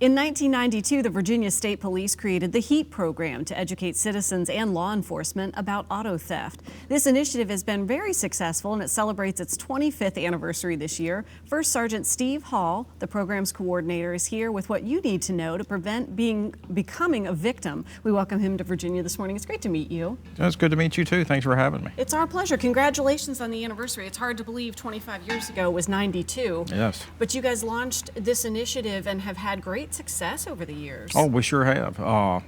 In 1992, the Virginia State Police created the HEAT program to educate citizens and law enforcement about auto theft. This initiative has been very successful and it celebrates its 25th anniversary this year. First Sergeant Steve Hall, the program's coordinator, is here with what you need to know to prevent becoming a victim. We welcome him to Virginia this morning. It's great to meet you. It's good to meet you too. Thanks for having me. It's our pleasure. Congratulations on the anniversary. It's hard to believe 25 years ago was 92. Yes. But you guys launched this initiative and have had great success over the years. Oh, we sure have.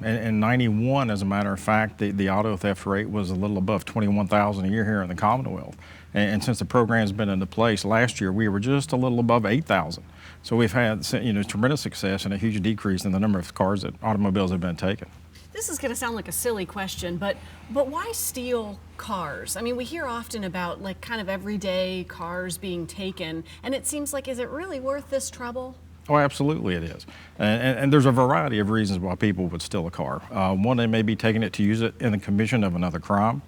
In 91, as a matter of fact, the auto theft rate was a little above 21,000 a year here in the Commonwealth. And since the program's been into place, last year we were just a little above 8,000. So we've had tremendous success and a huge decrease in the number of cars that automobiles have been taken. This is going to sound like a silly question, but why steal cars? I mean, we hear often about like kind of everyday cars being taken, and it seems like, is it really worth this trouble? Oh, absolutely it is. And there's a variety of reasons why people would steal a car. One, they may be taking it to use it in the commission of another crime.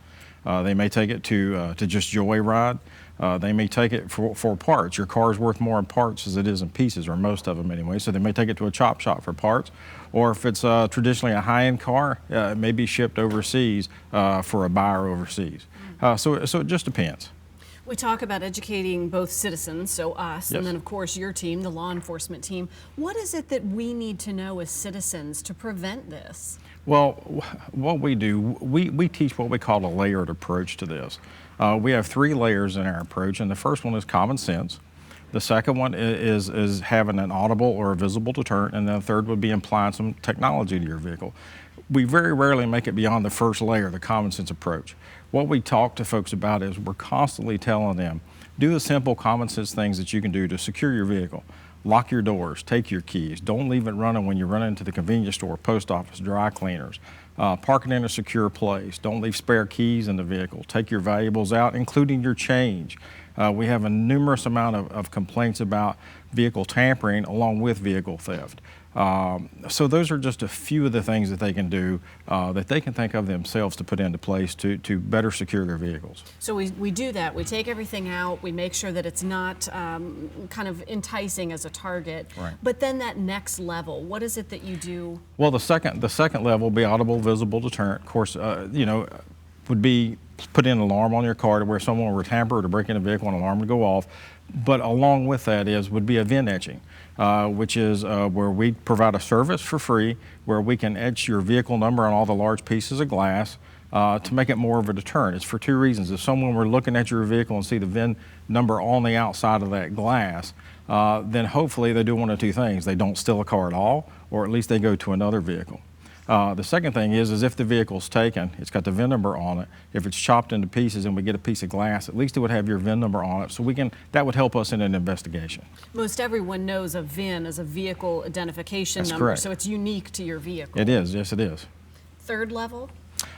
They may take it to just joyride. They may take it for parts. Your car is worth more in parts as it is in pieces, or most of them anyway. So they may take it to a chop shop for parts. Or if it's traditionally a high-end car, it may be shipped overseas for a buyer overseas. So it just depends. We talk about educating both citizens, so us, Yes. and then of course your team, the law enforcement team. What is it that we need to know as citizens to prevent this? Well, what we do, we teach what we call a layered approach to this. We have 3 layers in our approach, and the first one is common sense. The second one is having an audible or a visible deterrent, and the third would be applying some technology to your vehicle. We very rarely make it beyond the first layer, the common sense approach. What we talk to folks about is we're constantly telling them, do the simple common sense things that you can do to secure your vehicle. Lock your doors, take your keys, don't leave it running when you run into the convenience store, post office, dry cleaners. Park it in a secure place. Don't leave spare keys in the vehicle. Take your valuables out, including your change. We have a numerous amount of complaints about vehicle tampering along with vehicle theft. So those are just a few of the things that they can do that they can think of themselves to put into place to better secure their vehicles. So we do that. We take everything out. We make sure that it's not kind of enticing as a target. Right. But then that next level, what is it that you do? Well, the second level will be audible, visible deterrent. Of course, would be put in an alarm on your car to where someone were tampered or break in a vehicle, an alarm would go off. But along with that would be a VIN etching, which is where we provide a service for free where we can etch your vehicle number on all the large pieces of glass to make it more of a deterrent. It's for 2 reasons. If someone were looking at your vehicle and see the VIN number on the outside of that glass, then hopefully they do one of 2 things. They don't steal a car at all, or at least they go to another vehicle. The second thing is if the vehicle's taken, it's got the VIN number on it. If it's chopped into pieces and we get a piece of glass, at least it would have your VIN number on it. So that would help us in an investigation. Most everyone knows a VIN as a vehicle identification That's number, correct. so it's unique to your vehicle. It is, yes it is. Third level?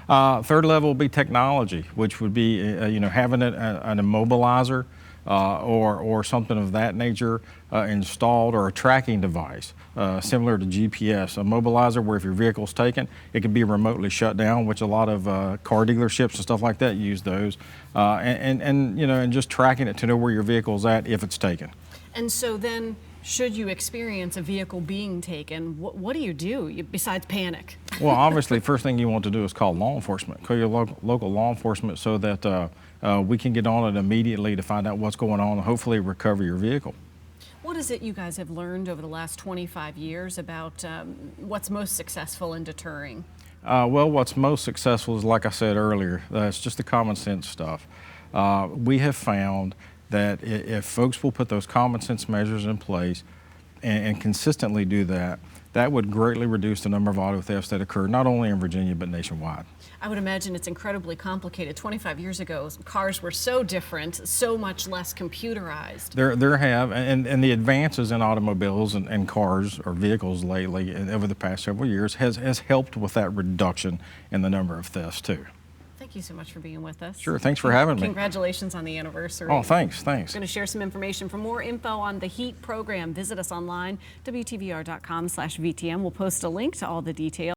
Third level will be technology, which would be having an immobilizer or something of that nature installed, or a tracking device similar to GPS. A mobilizer where if your vehicle's taken, it can be remotely shut down, which a lot of car dealerships and stuff like that use those, and just tracking it to know where your vehicle's at if it's taken. And so then, should you experience a vehicle being taken, what do you do besides panic? Well, obviously, first thing you want to do is call law enforcement. Call your local law enforcement so that we can get on it immediately to find out what's going on and hopefully recover your vehicle. What is it you guys have learned over the last 25 years about what's most successful in deterring? Well, what's most successful is, like I said earlier, it's just the common sense stuff. We have found that if folks will put those common sense measures in place and consistently do that, that would greatly reduce the number of auto thefts that occur not only in Virginia but nationwide. I would imagine it's incredibly complicated. 25 years ago, cars were so different, so much less computerized. There have, and the advances in automobiles and cars or vehicles lately and over the past several years has helped with that reduction in the number of thefts too. Thank you so much for being with us. Sure, thanks for having me. Congratulations on the anniversary. Oh, thanks. I'm going to share some information. For more info on the HEAT program, visit us online, WTVR.com/VTM. We'll post a link to all the details.